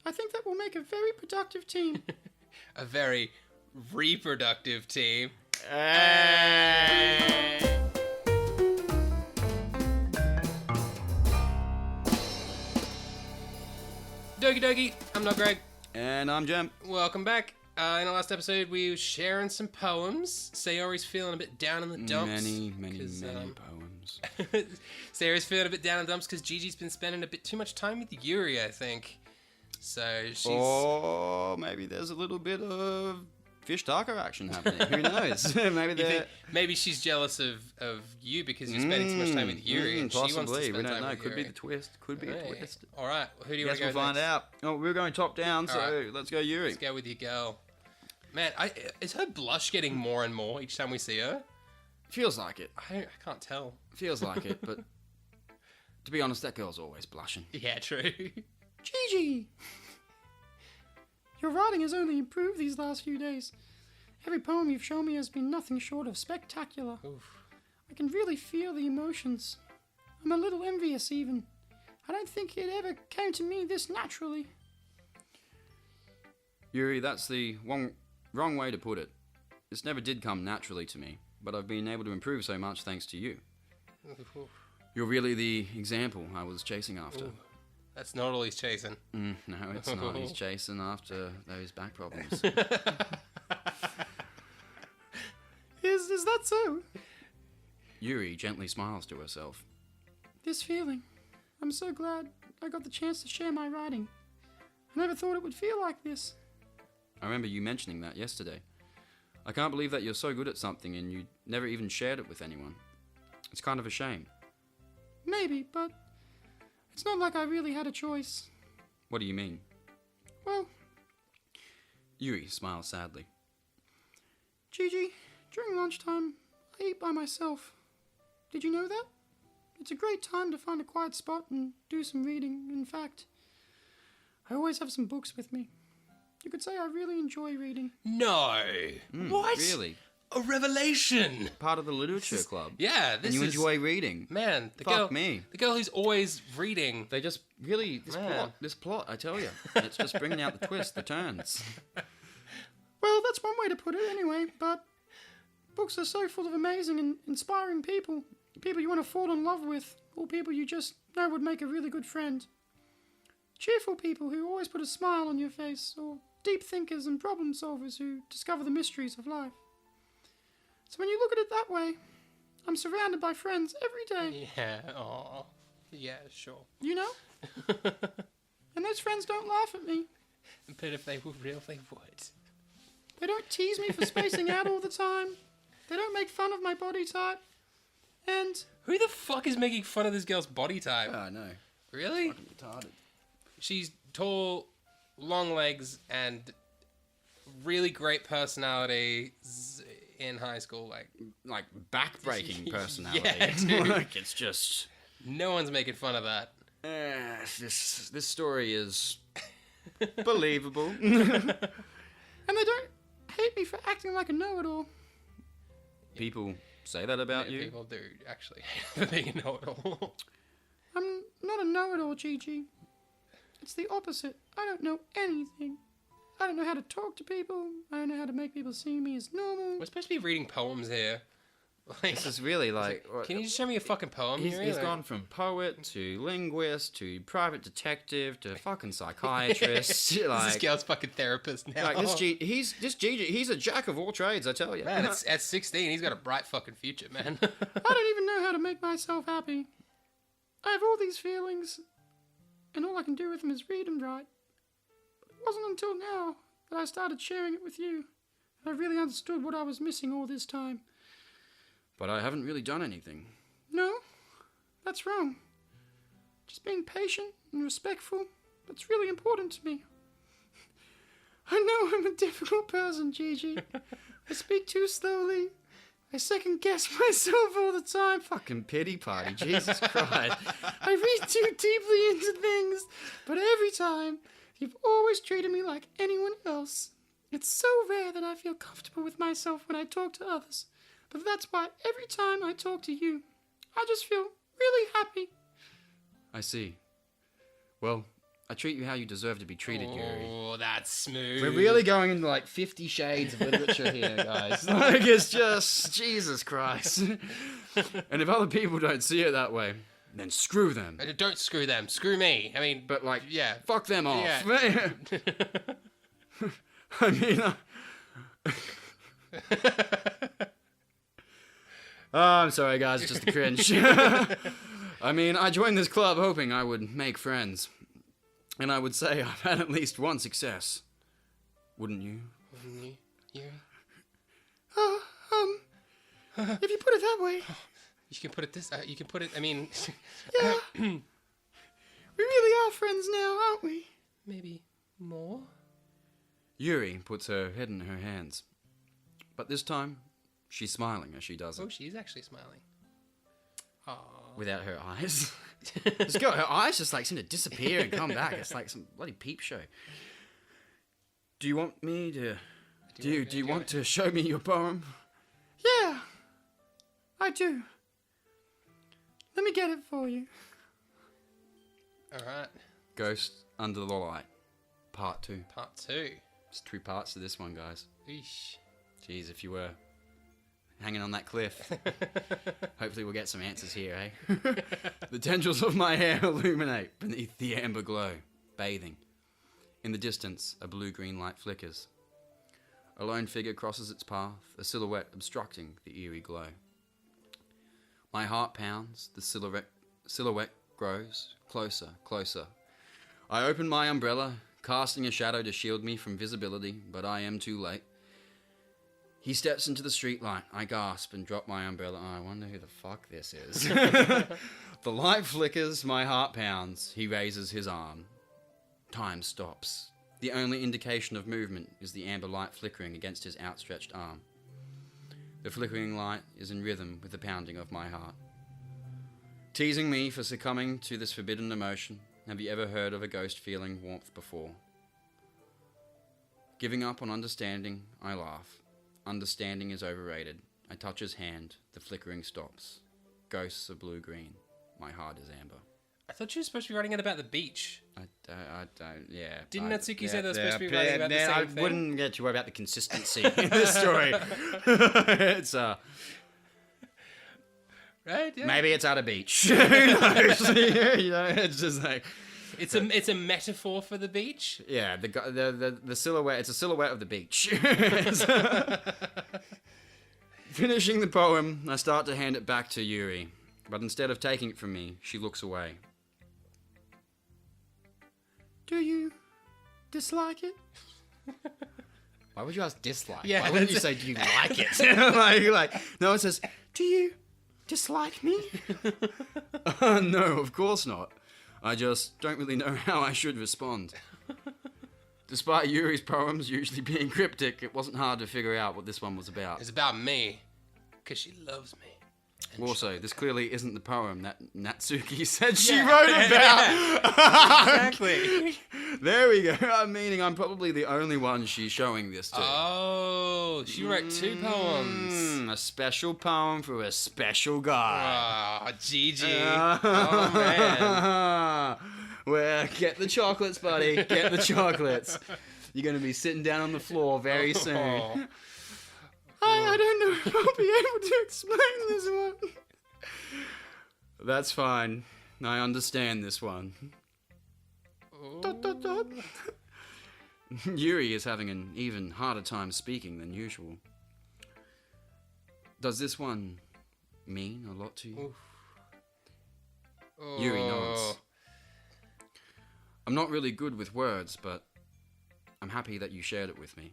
I think that will make a very productive team. A very reproductive team. Doki Doki, I'm not Greg. And I'm Jem. Welcome back. In the last episode, we were sharing some poems. Sayori's feeling a bit down in the dumps. Many poems. Sayori's feeling a bit down in the dumps because Gigi's been spending a bit too much time with Yuri, I think. So she's... Or maybe there's a little bit of fish taco action happening. Who knows? Maybe she's jealous of you because you're spending too much time with Yuri and possibly. she wants to spend we don't time know. with Could Yuri. be the twist. Could be a twist. All right. Who do you want Guess to go we'll find next? out. Oh, we're going top down, so right. let's go Yuri. Let's go with your girl. Man, is her blush getting more and more each time we see her? Feels like it. I can't tell. Feels like it, but to be honest, that girl's always blushing. Yeah, true. Gigi! Your writing has only improved these last few days. Every poem you've shown me has been nothing short of spectacular. Oof. I can really feel the emotions. I'm a little envious even. I don't think it ever came to me this naturally. Yuri, that's the wrong way to put it. This never did come naturally to me, but I've been able to improve so much thanks to you. You're really the example I was chasing after. Ooh. That's not all he's chasing. No, it's not. He's chasing after those back problems. Is that so? Yuri gently smiles to herself. This feeling. I'm so glad I got the chance to share my writing. I never thought it would feel like this. I remember you mentioning that yesterday. I can't believe that you're so good at something and you never even shared it with anyone. It's kind of a shame. Maybe, but it's not like I really had a choice. What do you mean? Well, Yuri smiles sadly. Gigi, during lunchtime, I eat by myself. Did you know that? It's a great time to find a quiet spot and do some reading. In fact, I always have some books with me. You could say I really enjoy reading. No. What? Really? A revelation. Part of the literature club. Yeah, and you enjoy reading. Man, the girl who's always reading. They just really this plot, I tell you. It's just bringing out the twists, the turns. Well, that's one way to put it anyway, but books are so full of amazing and inspiring people. People you want to fall in love with, or people you just know would make a really good friend. Cheerful people who always put a smile on your face, or deep thinkers and problem solvers who discover the mysteries of life. So when you look at it that way, I'm surrounded by friends every day. Yeah, aw. Yeah, sure. You know? And those friends don't laugh at me. But if they were real, they would. They don't tease me for spacing out all the time. They don't make fun of my body type. And who the fuck is making fun of this girl's body type? Oh, no. Really? Fucking retarded. She's tall, long legs, and really great personality in high school. Like back-breaking personality. Yeah, dude. Like, it's just... No one's making fun of that. This story is believable. And they don't hate me for acting like a know-it-all. People say that about you? People do, actually, for being a know-it-all. I'm not a know-it-all, Gigi. It's the opposite. I don't know anything. I don't know how to talk to people. I don't know how to make people see me as normal. We're supposed to be reading poems here. This is really like... Can you just show me a fucking poem? He's gone from poet to linguist to private detective to fucking psychiatrist. This girl's fucking therapist now. Like this Gigi, he's a jack of all trades, I tell you. Man, at 16, he's got a bright fucking future, man. I don't even know how to make myself happy. I have all these feelings, and all I can do with them is read and write. But it wasn't until now that I started sharing it with you that I really understood what I was missing all this time. But I haven't really done anything. No, that's wrong. Just being patient and respectful, that's really important to me. I know I'm a difficult person, Gigi. I speak too slowly. I second guess myself all the time. Fucking pity party, Jesus Christ. I read too deeply into things, but every time, you've always treated me like anyone else. It's so rare that I feel comfortable with myself when I talk to others. But that's why every time I talk to you, I just feel really happy. I see. Well, I treat you how you deserve to be treated, Yuri. Oh, that's smooth. We're really going into like 50 shades of literature here, guys. Like, it's just, Jesus Christ. And if other people don't see it that way, then screw them. Don't screw them. Screw me. I mean, But like, yeah. fuck them off. Yeah. I mean, oh, I'm sorry, guys. It's just a cringe. I mean, I joined this club hoping I would make friends. And I would say I've had at least one success. Wouldn't you? Wouldn't you, Yuri? If you put it that way. You can put it this. You can put it. I mean, Yeah. We really are friends now, aren't we? maybe more. Yuri puts her head in her hands. But this time, she's smiling as she does Oh, it. she's actually smiling. Aww. Without her eyes. This girl, her eyes just like seem to disappear and come back. It's like some bloody peep show. Do you want me to... Do you want to show me your poem? Yeah. I do. Let me get it for you. All right. Ghost Under the Light, Part 2. Part 2. There's 2 parts to this one, guys. Eesh. Jeez, if you were hanging on that cliff, hopefully we'll get some answers here, eh? The tendrils of my hair illuminate beneath the amber glow, bathing. In the distance, a blue-green light flickers. A lone figure crosses its path, a silhouette obstructing the eerie glow. My heart pounds, the silhouette grows closer, closer. I open my umbrella, casting a shadow to shield me from visibility, but I am too late. He steps into the streetlight. I gasp and drop my umbrella. Oh, I wonder who the fuck this is. The light flickers, my heart pounds. He raises his arm. Time stops. The only indication of movement is the amber light flickering against his outstretched arm. The flickering light is in rhythm with the pounding of my heart. Teasing me for succumbing to this forbidden emotion, have you ever heard of a ghost feeling warmth before? Giving up on understanding, I laugh. Understanding is overrated. I touch his hand. The flickering stops. Ghosts are blue-green. My heart is amber. I thought you were supposed to be writing it about the beach. I don't, yeah. Didn't Natsuki say they were supposed to be writing about the same I thing? wouldn't get too worried about the consistency in this story. It's, Right? Yeah. maybe it's at a beach. Who knows? You know, it's just like... It's a metaphor for the beach. Yeah, the silhouette, it's a silhouette of the beach. Finishing the poem, I start to hand it back to Yuri, but instead of taking it from me, she looks away. Do you dislike it? Why would you ask dislike? Yeah, Why wouldn't you say, do you like it? like, no, it says, Do you dislike me? no, of course not. I just don't really know how I should respond. Despite Yuri's poems usually being cryptic, it wasn't hard to figure out what this one was about. It's about me, because she loves me. And Also, this clearly isn't the poem that Natsuki said she wrote about. Exactly. There we go. Meaning I'm probably the only one she's showing this to. Oh, she wrote 2 poems. A special poem for a special guy. Oh, Gigi. Oh, man. Well, get the chocolates, buddy. Get the chocolates. You're going to be sitting down on the floor very soon. Oh. I don't know if I'll be able to explain this one. That's fine. I understand this one. Dot, dot, dot. Yuri is having an even harder time speaking than usual. Does this one mean a lot to you? Oh. Yuri nods. I'm not really good with words, but I'm happy that you shared it with me.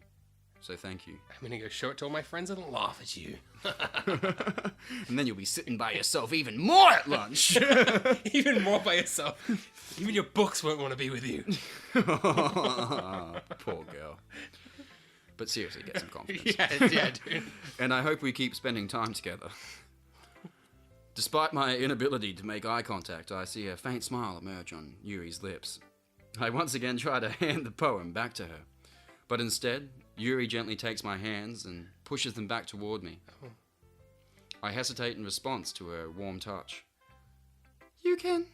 So thank you. I'm gonna go show it to all my friends and laugh at you. And then you'll be sitting by yourself even more at lunch. Even more by yourself. Even your books won't want to be with you. Poor girl. But seriously, get some confidence. Yeah, dude. And I hope we keep spending time together. Despite my inability to make eye contact, I see a faint smile emerge on Yuri's lips. I once again try to hand the poem back to her. But instead, Yuri gently takes my hands and pushes them back toward me. I hesitate in response to her warm touch. You can,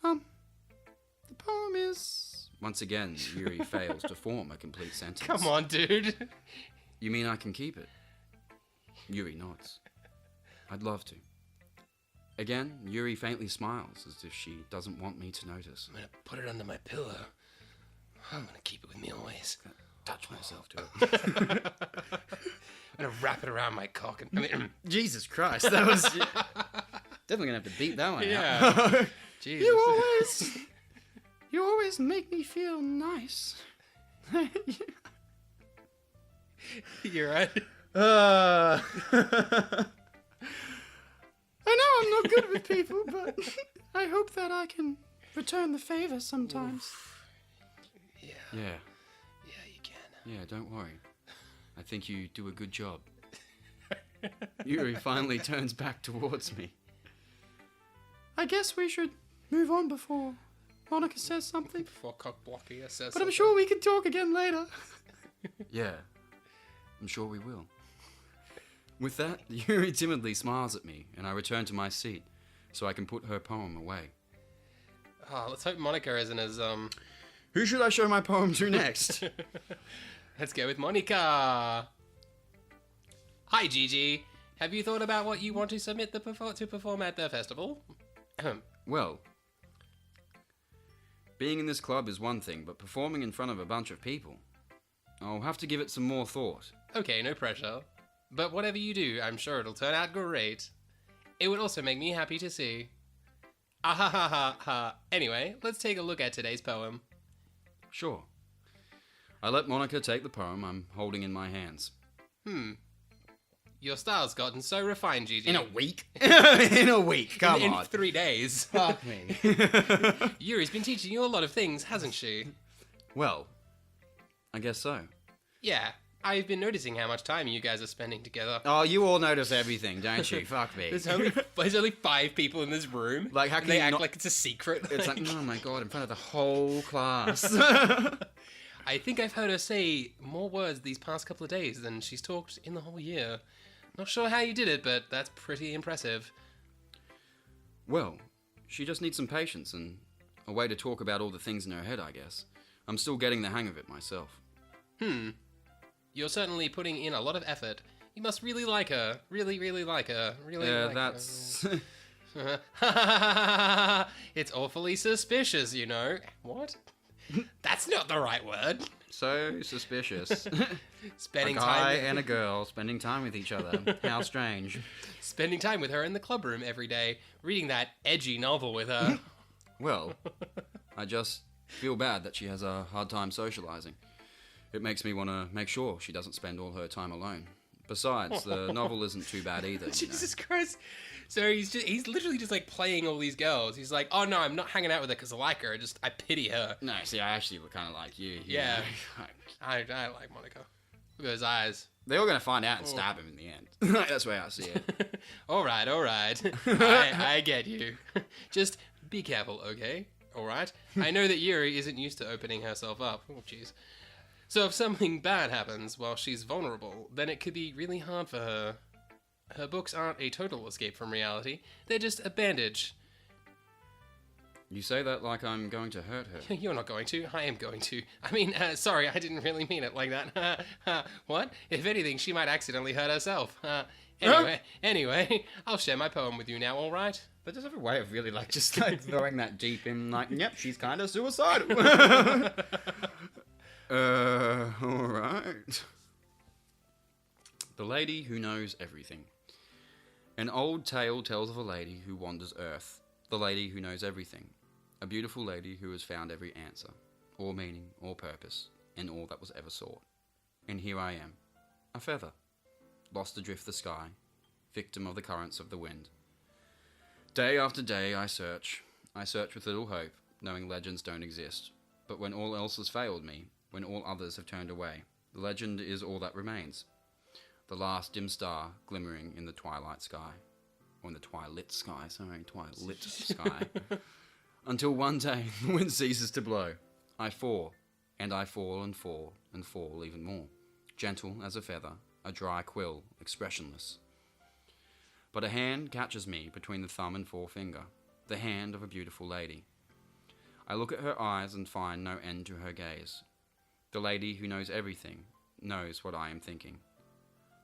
the poem is Once again, Yuri fails to form a complete sentence. Come on, dude. You mean I can keep it? Yuri nods. I'd love to. Again, Yuri faintly smiles as if she doesn't want me to notice. I'm gonna put it under my pillow. I'm gonna keep it with me always. Touch myself to it. I'm gonna wrap it around my cock. Jesus Christ, that was... Definitely gonna have to beat that one out. Yeah. Jesus. You always make me feel nice. You're right. I know I'm not good with people, but I hope that I can return the favor sometimes. Yeah. Yeah, Yeah, you can. yeah, don't worry. I think you do a good job. Yuri finally turns back towards me. I guess we should move on before Monica says something. Before cock blocking says But I'm sure we can talk again later. Yeah, I'm sure we will. With that, Yuri timidly smiles at me, and I return to my seat, so I can put her poem away. Oh, let's hope Monica isn't as, Who should I show my poem to next? Let's go with Monica. Hi, Gigi. Have you thought about what you want to submit to perform at the festival? Well, being in this club is one thing, but performing in front of a bunch of people, I'll have to give it some more thought. Okay, no pressure. But whatever you do, I'm sure it'll turn out great. It would also make me happy to see. Ah ha ha ha ha. Anyway, let's take a look at today's poem. Sure. I let Monica take the poem I'm holding in my hands. Your style's gotten so refined, Gigi. In a week? In a week, come in on. 3 days. Fuck me. Yuri's been teaching you a lot of things, hasn't she? Well, I guess so. Yeah, I've been noticing how much time you guys are spending together. Oh, you all notice everything, don't you? Fuck me. There's only 5 people in this room. Like, how and can they you act not- like it's a secret. It's like, oh my god, in front of the whole class. I think I've heard her say more words these past couple of days than she's talked in the whole year. Not sure how you did it, but that's pretty impressive. Well, she just needs some patience and a way to talk about all the things in her head, I guess. I'm still getting the hang of it myself. You're certainly putting in a lot of effort. You must really like her. Really, really like her. Really like That's... her. It's awfully suspicious, you know. What? That's not the right word. so suspicious. Spending A guy time and a girl spending time with each other. How strange. spending time with her in the club room every day, reading that edgy novel with her. Well, I just feel bad that she has a hard time socializing. It makes me want to make sure she doesn't spend all her time alone. Besides, the novel isn't too bad either. Jesus Christ. So he's literally just like playing all these girls. He's like, oh no, I'm not hanging out with her because I like her. I pity her. No, see, I actually kind of like you. Yeah. know. I like Monica. Look at those eyes. They're all going to find out and stab him in the end. That's the way I see it. All right. I get you. Just be careful, okay? All right? I know that Yuri isn't used to opening herself up. Oh, jeez. So if something bad happens while she's vulnerable, then it could be really hard for her. Her books aren't a total escape from reality. They're just a bandage. You say that like I'm going to hurt her. You're not going to. I am going to. I mean, sorry, I didn't really mean it like that. What? If anything, she might accidentally hurt herself. Anyway, I'll share my poem with you now, all right? But does have a way of really like just like throwing that deep in, like, yep, she's kind of suicidal. All right. The Lady Who Knows Everything. An old tale tells of a lady who wanders earth. The lady who knows everything. A beautiful lady who has found every answer, all meaning, all purpose, and all that was ever sought. And here I am, a feather, lost adrift the sky, victim of the currents of the wind. Day after day I search with little hope, knowing legends don't exist. But when all else has failed me, when all others have turned away, the legend is all that remains. The last dim star glimmering in the twilight sky. Or in the twilight sky, sky. Until one day the wind ceases to blow. I fall, and I fall and fall and fall even more. Gentle as a feather, a dry quill, expressionless. But a hand catches me between the thumb and forefinger. The hand of a beautiful lady. I look at her eyes and find no end to her gaze. The lady who knows everything knows what I am thinking.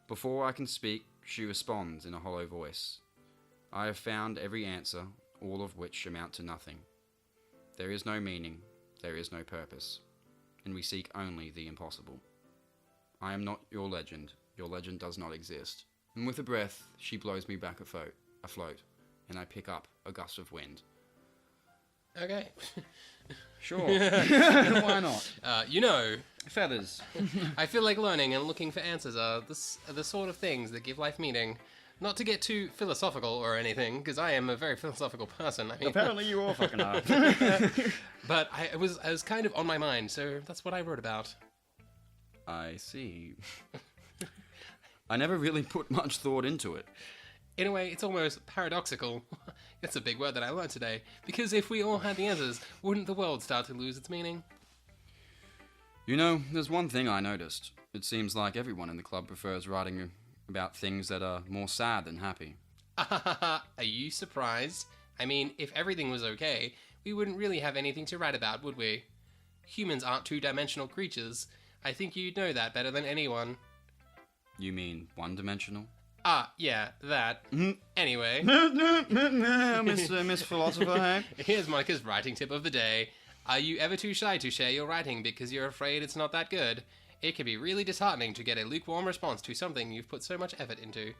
Before I can speak, she responds in a hollow voice. I have found every answer, all of which amount to nothing. There is no meaning, there is no purpose, and we seek only the impossible. I am not your legend does not exist. And with a breath, she blows me back afloat, and I pick up a gust of wind. Okay. Sure. Why not? Feathers. I feel like learning and looking for answers are the sort of things that give life meaning. Not to get too philosophical or anything, because I am a very philosophical person. I mean, Apparently you all fucking are. but I was kind of on my mind, so that's what I wrote about. I see. I never really put much thought into it. In a way, it's almost paradoxical. That's a big word that I learned today. Because if we all had the answers, wouldn't the world start to lose its meaning? You know, there's one thing I noticed. It seems like everyone in the club prefers writing about things that are more sad than happy. Are you surprised? I mean, if everything was okay, we wouldn't really have anything to write about, would we? Humans aren't two-dimensional creatures. I think you'd know that better than anyone. You mean one-dimensional? Ah, yeah, that. Anyway. Miss Philosopher, hey? Here's Monica's writing tip of the day. Are you ever too shy to share your writing because you're afraid it's not that good? It can be really disheartening to get a lukewarm response to something you've put so much effort into.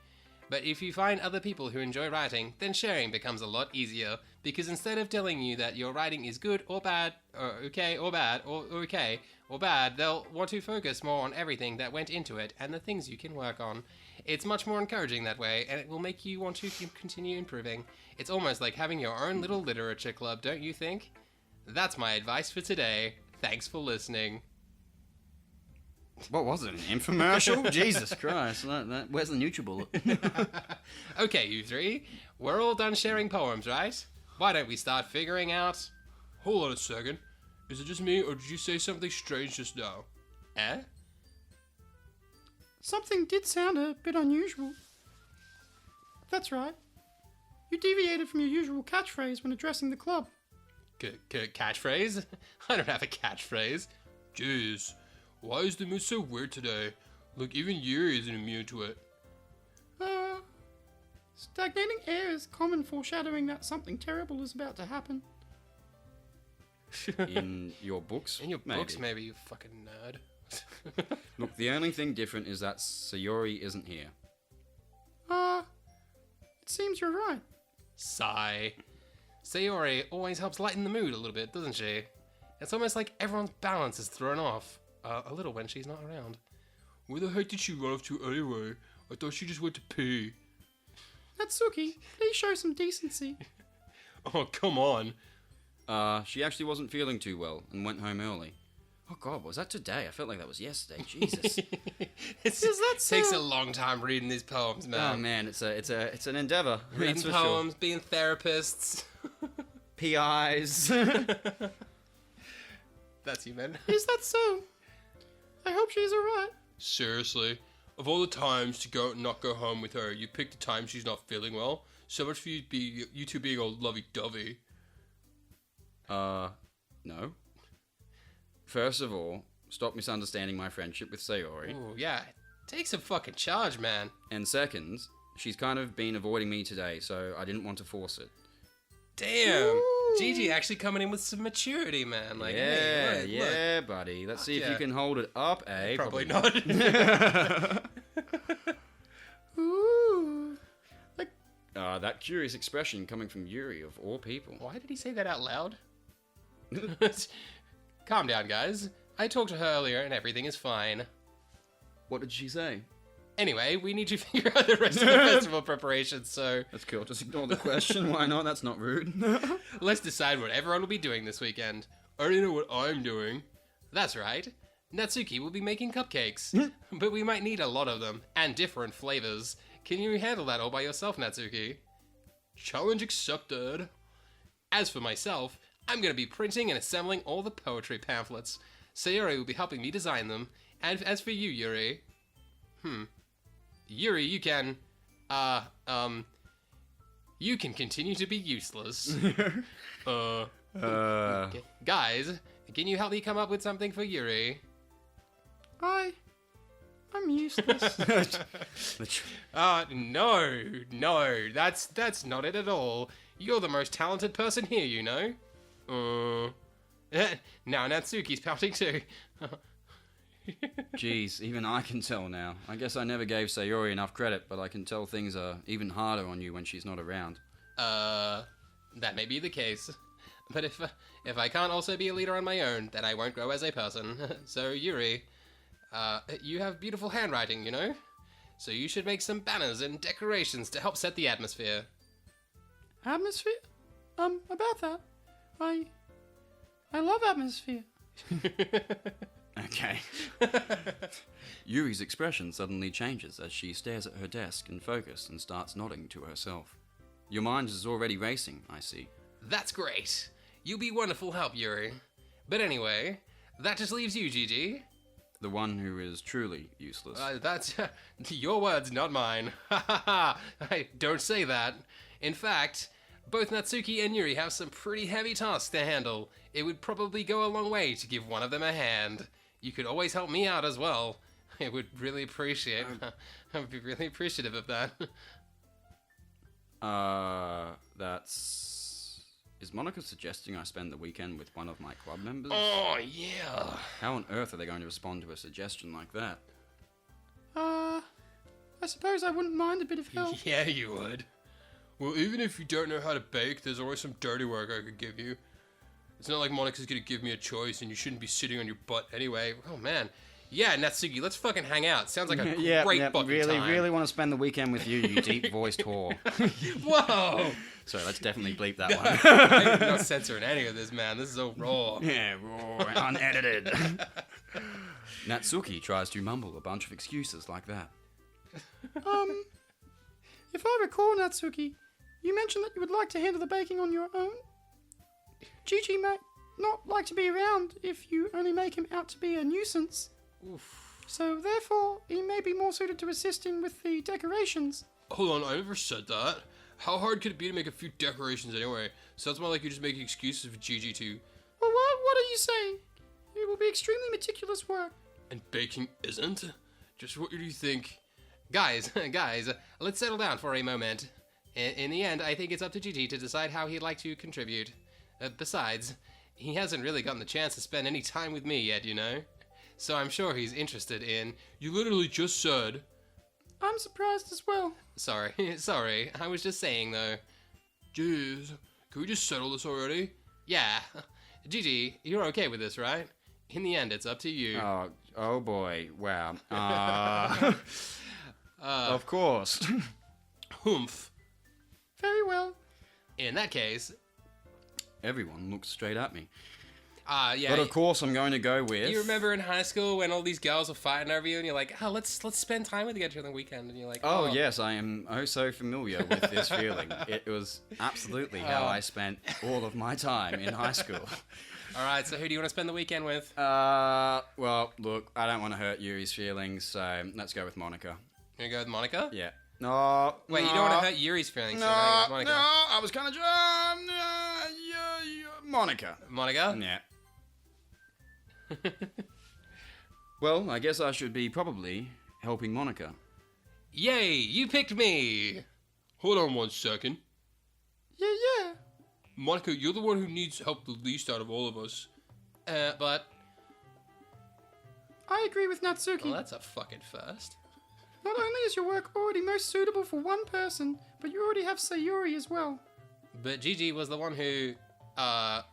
But if you find other people who enjoy writing, then sharing becomes a lot easier, because instead of telling you that your writing is good or bad, or okay or bad, or okay or bad, they'll want to focus more on everything that went into it and the things you can work on. It's much more encouraging that way, and it will make you want to continue improving. It's almost like having your own little literature club, don't you think? That's my advice for today. Thanks for listening. What was it, an infomercial? Jesus Christ, where's the NutriBullet? Okay, you three. We're all done sharing poems, right? Why don't we start figuring out... Hold on a second. Is it just me, or did you say something strange just now? Eh? Something did sound a bit unusual. That's right. You deviated from your usual catchphrase when addressing the club. Catchphrase? I don't have a catchphrase. Jeez. Why is the mood so weird today? Like, even Yuri isn't immune to it. Stagnating air is common foreshadowing that something terrible is about to happen. In your books? In your books, maybe, you fucking nerd. Look, the only thing different is that Sayori isn't here. It seems you're right. Sigh. Sayori always helps lighten the mood a little bit, doesn't she? It's almost like everyone's balance is thrown off. A little when she's not around. Where the heck did she run off to anyway? I thought she just went to pee. Natsuki, please show some decency. Oh, come on. She actually wasn't feeling too well and went home early. Oh God, was that today? I felt like that was yesterday. Jesus. Takes a long time reading these poems, man. Oh man, it's an endeavor. Reading that's for poems, being therapists. Sure. PIs. That's you, man. Is that so? I hope she's alright. Seriously? Of all the times to not go home with her, you picked the time she's not feeling well? So much for you two being all lovey-dovey. No. First of all, stop misunderstanding my friendship with Sayori. Ooh, yeah. Take some fucking charge, man. And second, she's kind of been avoiding me today, so I didn't want to force it. Damn. Ooh. Gigi actually coming in with some maturity, man. Like, yeah, hey, look, yeah, buddy. Let's see if you can hold it up, eh? Probably not. Ooh. Like, That curious expression coming from Yuri, of all people. Why did he say that out loud? Calm down, guys. I talked to her earlier and everything is fine. What did she say? Anyway, we need to figure out the rest of the festival preparations, so That's cool. Just ignore the question. Why not? That's not rude. let's decide what everyone will be doing this weekend. I already know what I'm doing. That's right. Natsuki will be making cupcakes, but we might need a lot of them, and different flavors. Can you handle that all by yourself, Natsuki? Challenge accepted. As for myself, I'm going to be printing and assembling all the poetry pamphlets. Sayori will be helping me design them, and as for you, Yuri... Yuri, you can... you can continue to be useless. Guys, can you help me come up with something for Yuri? I'm useless. No, that's not it at all. You're the most talented person here, you know. Now Natsuki's pouting too. Jeez, even I can tell now. I guess I never gave Sayori enough credit, but I can tell things are even harder on you when she's not around. That may be the case. But if I can't also be a leader on my own, then I won't grow as a person. So Yuri, you have beautiful handwriting, you know? So you should make some banners and decorations to help set the atmosphere. Atmosphere? About that. I love atmosphere. Okay. Yuri's expression suddenly changes as she stares at her desk in focus and starts nodding to herself. Your mind is already racing, I see. That's great. You'll be wonderful help, Yuri. But anyway, that just leaves you, Gigi. The one who is truly useless. That's your words, not mine. Ha ha ha! I don't say that. In fact, both Natsuki and Yuri have some pretty heavy tasks to handle. It would probably go a long way to give one of them a hand. You could always help me out as well. I would really appreciate. I'd be really appreciative of that. Is Monica suggesting I spend the weekend with one of my club members? Oh, yeah. How on earth are they going to respond to a suggestion like that? I suppose I wouldn't mind a bit of help. Yeah, you would. Well, even if you don't know how to bake, there's always some dirty work I could give you. It's not like Monica's gonna give me a choice and you shouldn't be sitting on your butt anyway. Oh, man. Yeah, Natsuki, let's fucking hang out. Sounds like a Yeah, great fucking time. really want to spend the weekend with you, you deep-voiced whore. Whoa! Sorry, let's definitely bleep that one. I'm not censoring any of this, man. This is so raw. Yeah, raw and unedited. Natsuki tries to mumble a bunch of excuses like that. If I recall, Natsuki, you mentioned that you would like to handle the baking on your own. Gigi might not like to be around if you only make him out to be a nuisance. Oof. So therefore, he may be more suited to assisting with the decorations. Hold on, I never said that. How hard could it be to make a few decorations anyway? Sounds more like you're just making excuses for Gigi too. Well, what are you saying? It will be extremely meticulous work. And baking isn't? Just what do you think? Guys, let's settle down for a moment. In the end, I think it's up to Gigi to decide how he'd like to contribute. Besides, he hasn't really gotten the chance to spend any time with me yet, you know? So I'm sure he's interested in... You literally just said... I'm surprised as well. Sorry, I was just saying though. Jeez, can we just settle this already? Yeah. Gigi, you're okay with this, right? In the end, it's up to you. Oh boy, wow. Of course. Humph. Very well. In that case... Everyone looks straight at me. Yeah. But of course I'm going to go with... You remember in high school when all these girls were fighting over you and you're like, oh, let's spend time with each other on the weekend, and you're like, Oh yes, I am so familiar with this feeling. It was absolutely how I spent all of my time in high school. Alright, so who do you want to spend the weekend with? Well, look, I don't want to hurt Yuri's feelings, so let's go with Monica. You gonna go with Monica? Yeah. No. Wait, you don't want to hurt Yuri's feelings, so No, you're going with Monica. no, I was kind of... Monica. Monica? Yeah. Well, I guess I should be probably helping Monica. Yay, you picked me! Hold on 1 second. Yeah. Monica, you're the one who needs help the least out of all of us. But... I agree with Natsuki. Well, that's a fucking first. Not only is your work already most suitable for one person, but you already have Sayori as well. But Gigi was the one who... That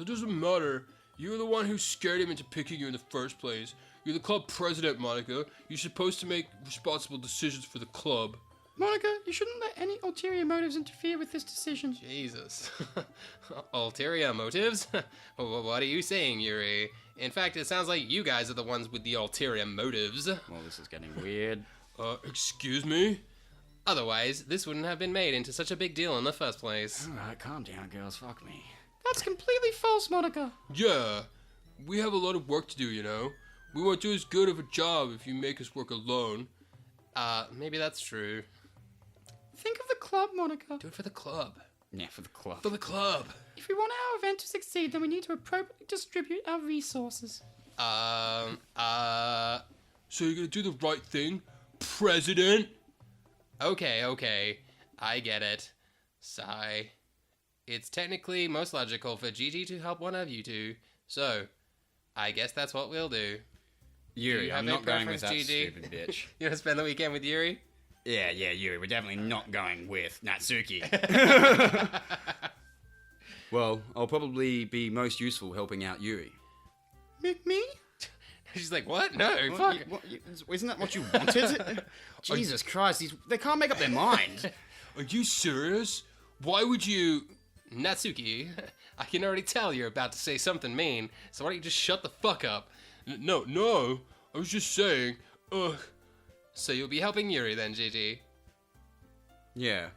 doesn't matter. You're the one who scared him into picking you in the first place. You're the club president, Monica. You're supposed to make responsible decisions for the club. Monica, you shouldn't let any ulterior motives interfere with this decision. Jesus. Ulterior motives? What are you saying, Yuri? In fact, it sounds like you guys are the ones with the ulterior motives. Well, this is getting weird. Excuse me? Otherwise, this wouldn't have been made into such a big deal in the first place. Alright, calm down, girls. Fuck me. That's completely false, Monica. Yeah. We have a lot of work to do, you know? We won't do as good of a job if you make us work alone. Maybe that's true. Think of the club, Monica. Do it for the club. Yeah, for the club. For the club. If we want our event to succeed, then we need to appropriately distribute our resources. So you're gonna do the right thing, President? Okay. I get it. Sigh. It's technically most logical for Gigi to help one of you two. So, I guess that's what we'll do. Yuri, you I'm have not a going with that preference, Gigi? stupid bitch. You want to spend the weekend with Yuri? Yeah, Yuri, we're definitely not going with Natsuki. Well, I'll probably be most useful helping out Yuri. Me? She's like, what? No, What? fuck. Isn't that what you wanted? Jesus Christ, they can't make up their mind. Are you serious? Why would you... Natsuki, I can already tell you're about to say something mean, so why don't you just shut the fuck up? No, I was just saying, So you'll be helping Yuri then, Gigi? Yeah,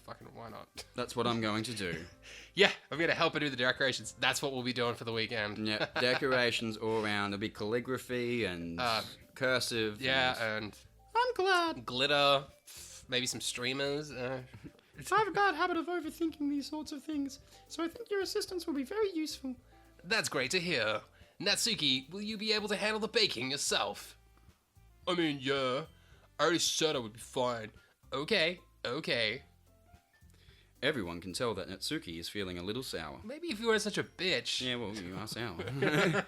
Fucking why not? that's what I'm going to do. Yeah, I'm gonna help her do the decorations. That's what we'll be doing for the weekend. Yeah, decorations all around. There'll be calligraphy and cursive. Yeah, and I'm glad. glitter, maybe some streamers. I have a bad habit of overthinking these sorts of things, so I think your assistance will be very useful. That's great to hear. Natsuki, will you be able to handle the baking yourself? I mean, yeah. I already said I would be fine. Okay. Everyone can tell that Natsuki is feeling a little sour. Maybe if you weren't such a bitch. Yeah, well, you are sour.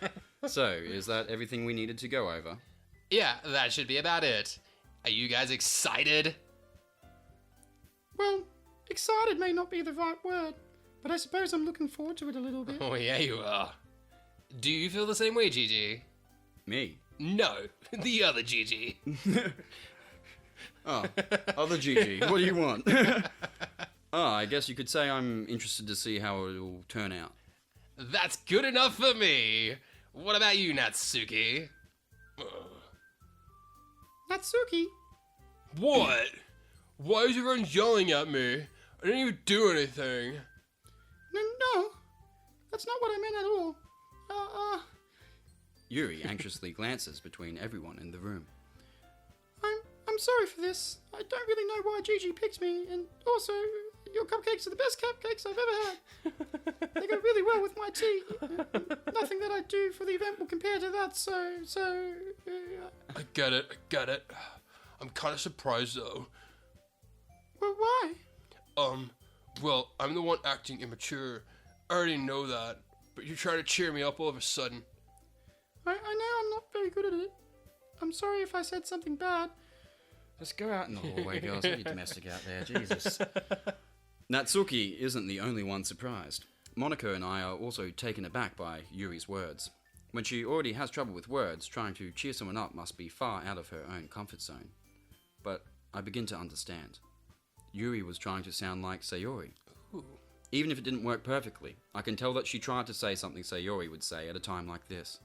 So, is that everything we needed to go over? Yeah, that should be about it. Are you guys excited? Well, excited may not be the right word, but I suppose I'm looking forward to it a little bit. Oh, yeah, you are. Do you feel the same way, Gigi? Me? No, the other Gigi. Oh, other Gigi, what do you want? I guess you could say I'm interested to see how it'll turn out. That's good enough for me. What about you, Natsuki? Natsuki? What? Why is everyone yelling at me? I didn't even do anything. No, that's not what I meant at all. Yuri anxiously glances between everyone in the room. I'm sorry for this. I don't really know why Gigi picked me, and also, your cupcakes are the best cupcakes I've ever had. They go really well with my tea. Nothing that I do for the event will compare to that, I get it. I'm kind of surprised though. Well, why? Well, I'm the one acting immature. I already know that, but you're trying to cheer me up all of a sudden. I know I'm not very good at it. I'm sorry if I said something bad. Just go out in the hallway, girls. Get your domestic out there. Jesus. Natsuki isn't the only one surprised. Monica and I are also taken aback by Yuri's words. When she already has trouble with words, trying to cheer someone up must be far out of her own comfort zone. But I begin to understand. Yuri was trying to sound like Sayori. Ooh. Even if it didn't work perfectly, I can tell that she tried to say something Sayori would say at a time like this.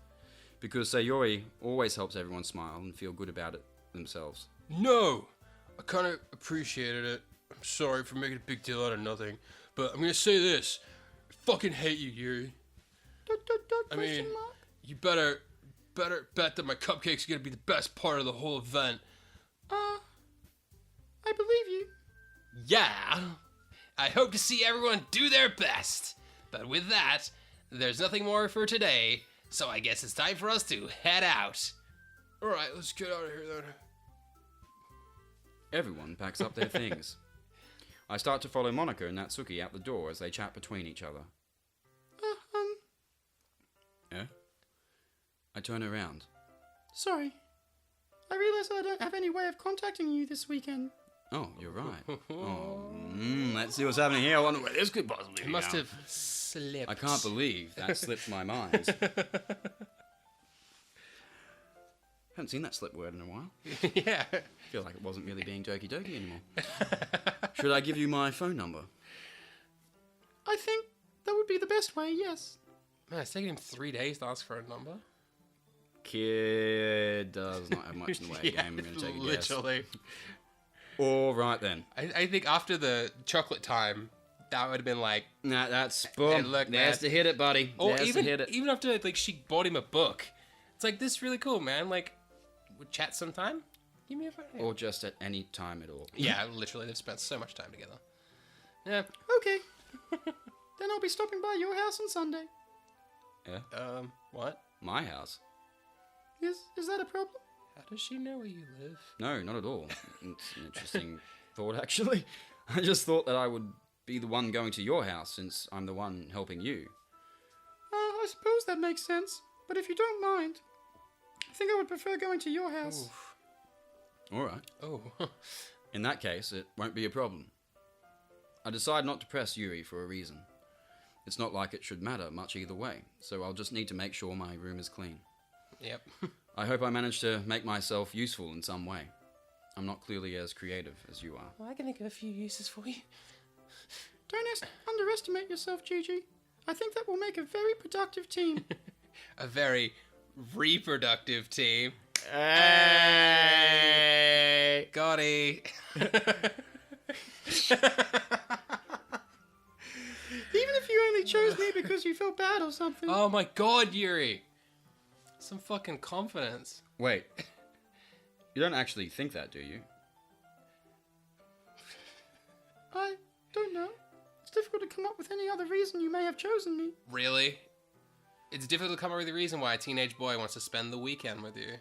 Because Sayori always helps everyone smile and feel good about it themselves. No! I kind of appreciated it. I'm sorry for making a big deal out of nothing, but I'm gonna say this. I fucking hate you, Yuri. I mean, you better bet that my cupcake's gonna be the best part of the whole event. I believe you. Yeah! I hope to see everyone do their best. But with that, there's nothing more for today, so I guess it's time for us to head out. Alright, let's get out of here then. Everyone packs up their things. I start to follow Monica and Natsuki out the door as they chat between each other. Yeah? I turn around. Sorry. I realize I don't have any way of contacting you this weekend. Oh, you're right. Let's see what's happening here. I wonder where this could possibly It be must now. have slipped. I can't believe that slipped my mind. Haven't seen that slip word in a while. Yeah. Feel like it wasn't really being Doki Doki anymore. Should I give you my phone number? I think that would be the best way, yes. Man, it's taken him 3 days to ask for a number. Kid does not have much in the way of game. I'm going to take a guess. Literally. All right then. I think after the chocolate time, that would have been like... Nah, that's boom. look, There's man. to hit it, buddy. Or There's to hit it. even after like she bought him a book. It's like, this is really cool, man. Like, we'll chat sometime. Give me a phone. Or just at any time at all. Yeah, literally, they've spent so much time together. Yeah. Okay. Then I'll be stopping by your house on Sunday. Yeah? What? My house? Is that a problem? How does she know where you live? No, not at all. It's an interesting thought, actually. I just thought that I would be the one going to your house since I'm the one helping you. I suppose that makes sense. But if you don't mind, I think I would prefer going to your house. Oof. All right. Oh. In that case, it won't be a problem. I decide not to press Yuri for a reason. It's not like it should matter much either way, so I'll just need to make sure my room is clean. Yep. I hope I manage to make myself useful in some way. I'm not clearly as creative as you are. Well, I can think of a few uses for you. Don't underestimate yourself, Gigi. I think that will make a very productive team. A very reproductive team. Hey! Gotti. Even if you only chose me because you felt bad or something. Oh my god, Yuri. Some fucking confidence. Wait. You don't actually think that, do you? I don't know. It's difficult to come up with any other reason you may have chosen me. Really? It's difficult to come up with a reason why a teenage boy wants to spend the weekend with you.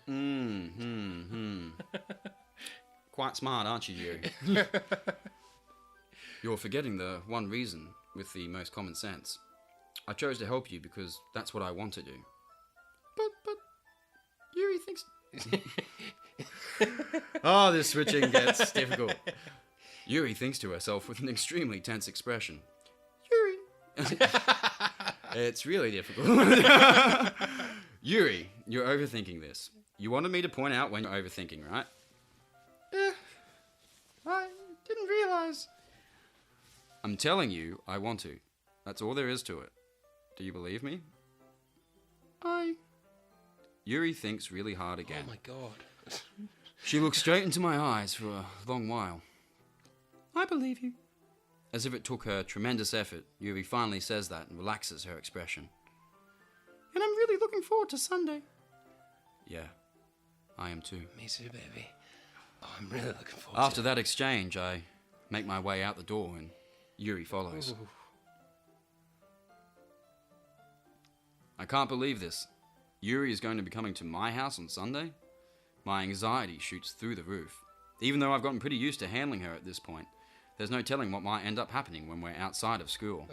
Quite smart, aren't you, Yuri? You're forgetting the one reason with the most common sense. I chose to help you because that's what I want to do. But Yuri thinks... Oh, this switching gets difficult. Yuri thinks to herself with an extremely tense expression. Yuri, It's really difficult. Yuri, you're overthinking this. You wanted me to point out when you're overthinking, right? I didn't realize. I'm telling you, I want to. That's all there is to it. Do you believe me? Yuri thinks really hard again. Oh my god. She looks straight into my eyes for a long while. I believe you. As if it took her tremendous effort, Yuri finally says that and relaxes her expression. And I'm really looking forward to Sunday. Yeah, I am too. Me too, baby. Oh, I'm really looking forward After to that exchange, I make my way out the door and Yuri follows. Ooh. I can't believe this. Yuri is going to be coming to my house on Sunday? My anxiety shoots through the roof. Even though I've gotten pretty used to handling her at this point, there's no telling what might end up happening when we're outside of school.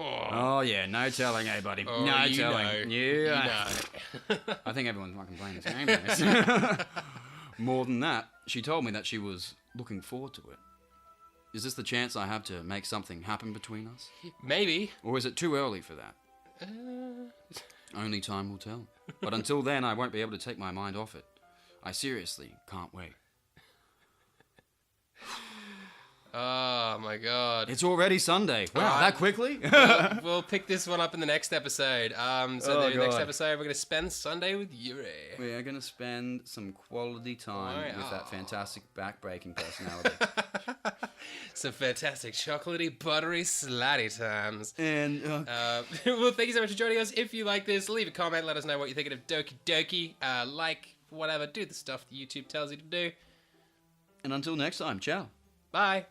Oh yeah, no telling, eh, buddy? Oh, no you telling. know. You know. I think everyone's fucking playing this game. More than that, she told me that she was looking forward to it. Is this the chance I have to make something happen between us? Maybe. Or is it too early for that? Only time will tell. But until then, I won't be able to take my mind off it. I seriously can't wait. Oh my god. It's already Sunday. Wow, that quickly? We'll pick this one up in the next episode. Oh, The next God. episode, we're going to spend Sunday with Yuri. We are going to spend some quality time Oh, with yeah. that fantastic back-breaking personality. Some fantastic chocolatey, buttery, slutty times. And Well, thank you so much for joining us. If you like this, leave a comment. Let us know what you're thinking of Doki Doki. Whatever. Do the stuff that YouTube tells you to do. until next time, ciao. Bye.